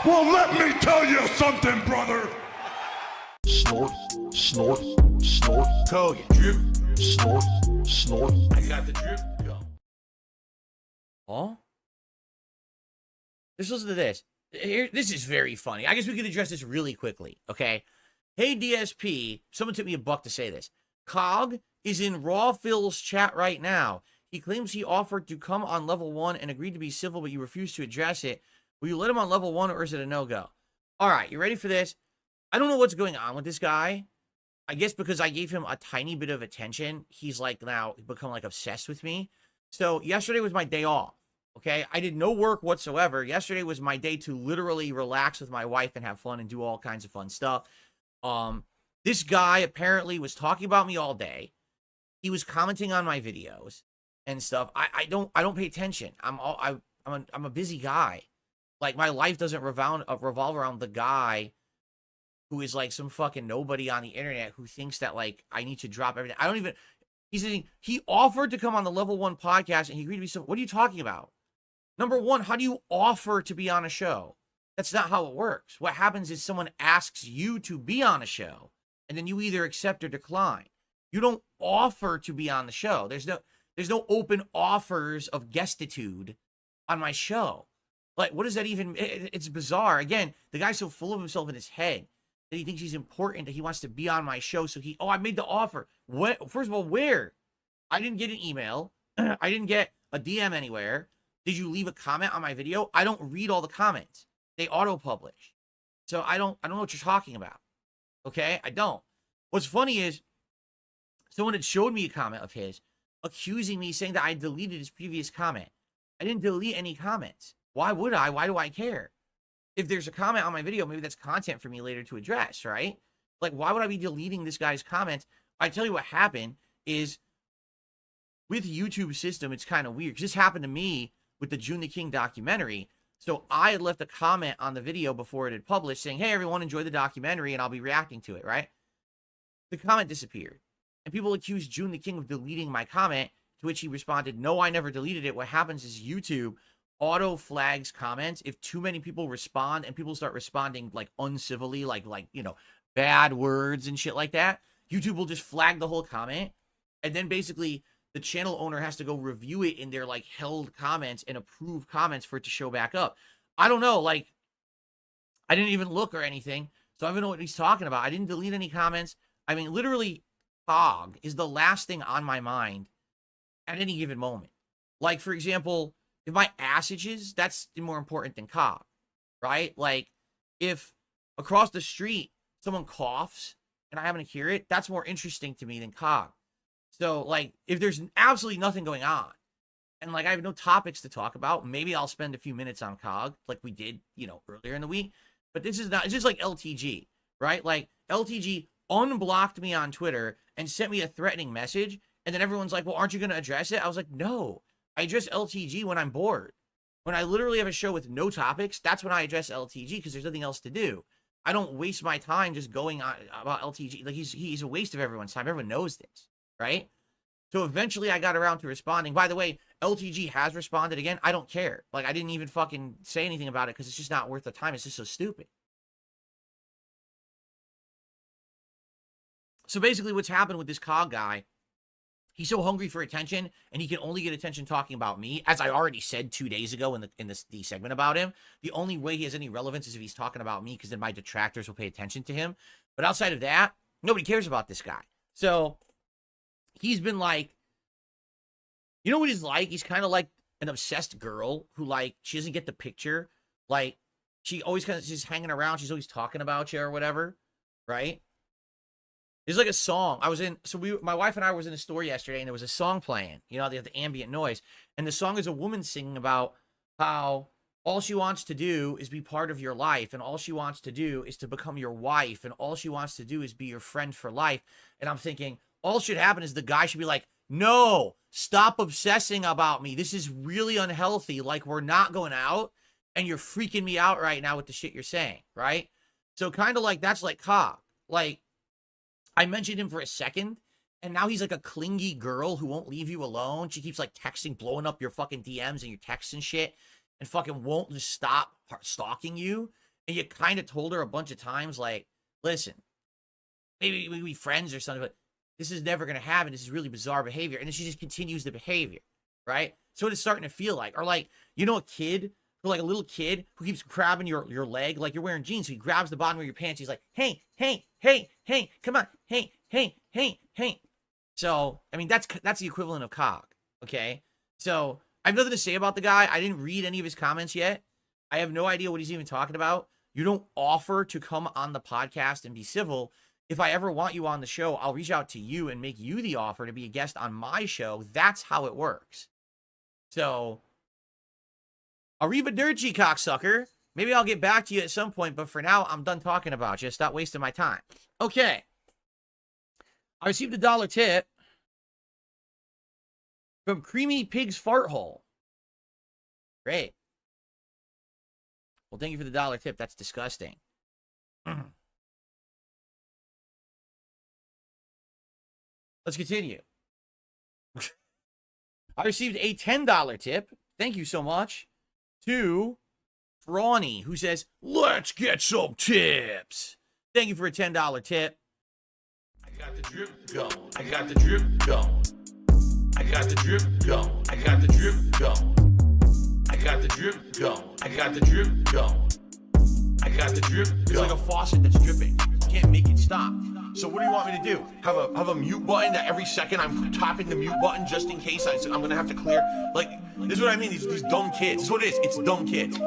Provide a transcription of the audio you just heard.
Well, let me tell you something, brother. Snort, snort, snort. Kogan. Drip. Snort, snort. I got the drip. Go. Oh? Just listen to this. Here, this is very funny. I guess we could address this really quickly, okay? Hey, DSP. Someone took me $1 to say this. Cog is in Raw Phil's chat right now. He claims he offered to come on level 1 and agreed to be civil, but you refused to address it. Will you let him on level 1 or is it a no-go? All right, you ready for this? I don't know what's going on with this guy. I guess because I gave him a tiny bit of attention, he's like now become like obsessed with me. So yesterday was my day off, okay? I did no work whatsoever. Yesterday was my day to literally relax with my wife and have fun and do all kinds of fun stuff. This guy apparently was talking about me all day. He was commenting on my videos and stuff. I don't pay attention. I'm a busy guy. Like my life doesn't revolve around the guy who is like some fucking nobody on the internet who thinks that like I need to drop everything. I don't even. He offered to come on the level 1 podcast and he agreed to be so. What are you talking about? Number one, how do you offer to be on a show? That's not how it works. What happens is someone asks you to be on a show and then you either accept or decline. You don't offer to be on the show. There's no open offers of guestitude on my show. Like, what does that even, it's bizarre. Again, the guy's so full of himself in his head that he thinks he's important, that he wants to be on my show. So I made the offer. What? First of all, where? I didn't get an email. I didn't get a DM anywhere. Did you leave a comment on my video? I don't read all the comments. They auto-publish. So I don't know what you're talking about. Okay? I don't. What's funny is someone had showed me a comment of his accusing me, saying that I deleted his previous comment. I didn't delete any comments. Why would I? Why do I care? If there's a comment on my video, maybe that's content for me later to address, right? Like, why would I be deleting this guy's comments? I tell you what happened is with YouTube system, it's kind of weird. This happened to me with the June the King documentary. So I had left a comment on the video before it had published saying, hey, everyone, enjoy the documentary and I'll be reacting to it, right? The comment disappeared. And people accused June the King of deleting my comment, to which he responded, no, I never deleted it. What happens is YouTube auto flags comments if too many people respond, and people start responding like uncivilly, like you know, bad words and shit like that. YouTube will just flag the whole comment, and then basically the channel owner has to go review it in their like held comments and approve comments for it to show back up. I don't know, like I didn't even look or anything, so I don't know what he's talking about. I didn't delete any comments. I mean, literally, Cog is the last thing on my mind at any given moment. Like, for example, if my ass itches, that's more important than Cog, right? Like, if across the street someone coughs and I happen to hear it, that's more interesting to me than Cog. So, like, if there's absolutely nothing going on and, like, I have no topics to talk about, maybe I'll spend a few minutes on Cog like we did, you know, earlier in the week. But this is not, it's just like LTG, right? Like, LTG unblocked me on Twitter and sent me a threatening message. And then everyone's like, well, aren't you going to address it? I was like, no, I address LTG when I'm bored. When I literally have a show with no topics, that's when I address LTG because there's nothing else to do. I don't waste my time just going on about LTG. Like, he's a waste of everyone's time. Everyone knows this, right? So eventually I got around to responding. By the way, LTG has responded again. I don't care. Like, I didn't even fucking say anything about it because it's just not worth the time. It's just so stupid. So basically what's happened with this Cog guy, he's so hungry for attention, and he can only get attention talking about me. As I already said 2 days ago in the segment about him, the only way he has any relevance is if he's talking about me, because then my detractors will pay attention to him. But outside of that, nobody cares about this guy. So he's been like, you know what he's like? He's kind of like an obsessed girl who, like, she doesn't get the picture. Like, she always kind of, she's hanging around. She's always talking about you or whatever, right? There's like a song I was in. So my wife and I was in a store yesterday, and there was a song playing. You know, they have the ambient noise, and the song is a woman singing about how all she wants to do is be part of your life, and all she wants to do is to become your wife, and all she wants to do is be your friend for life. And I'm thinking, all should happen is the guy should be like, no, stop obsessing about me. This is really unhealthy. Like, we're not going out, and you're freaking me out right now with the shit you're saying, right? So kind of like that's like Cog. Like, I mentioned him for a second, and now he's like a clingy girl who won't leave you alone. She keeps like texting, blowing up your fucking DMs and your texts and shit, and fucking won't just stop stalking you. and you kind of told her a bunch of times, like, listen, maybe we be friends or something, but this is never going to happen. This is really bizarre behavior. And then she just continues the behavior, right? So it's starting to feel like, or like, you know, a kid, or like a little kid who keeps grabbing your leg, like you're wearing jeans. So he grabs the bottom of your pants. He's like, hey, hey, hey, hey, come on. Hey, hey, hey, hey. So, I mean, that's the equivalent of cog, okay? So I have nothing to say about the guy. I didn't read any of his comments yet. I have no idea what he's even talking about. You don't offer to come on the podcast and be civil. If I ever want you on the show, I'll reach out to you and make you the offer to be a guest on my show. That's how it works. So, arrivederci, cocksucker. Maybe I'll get back to you at some point, but for now, I'm done talking about you. Stop wasting my time. Okay. I received a $1 tip from Creamy Pig's Fart Hole. Great. Well, thank you for the $1 tip. That's disgusting. Let's continue. I received a $10 tip. Thank you so much. To Frawny, who says, let's get some tips. Thank you for a $10 tip. I got the drip going. I got the drip going. I got the drip going. I got the drip going. I got the drip going. I got the drip going. I got the drip going. It's like a faucet that's dripping. You can't make it stop. So what do you want me to do? Have a mute button that every second I'm tapping the mute button just in case I'm gonna have to clear? Like, this is what I mean. These dumb kids. This is what it is. It's dumb kids.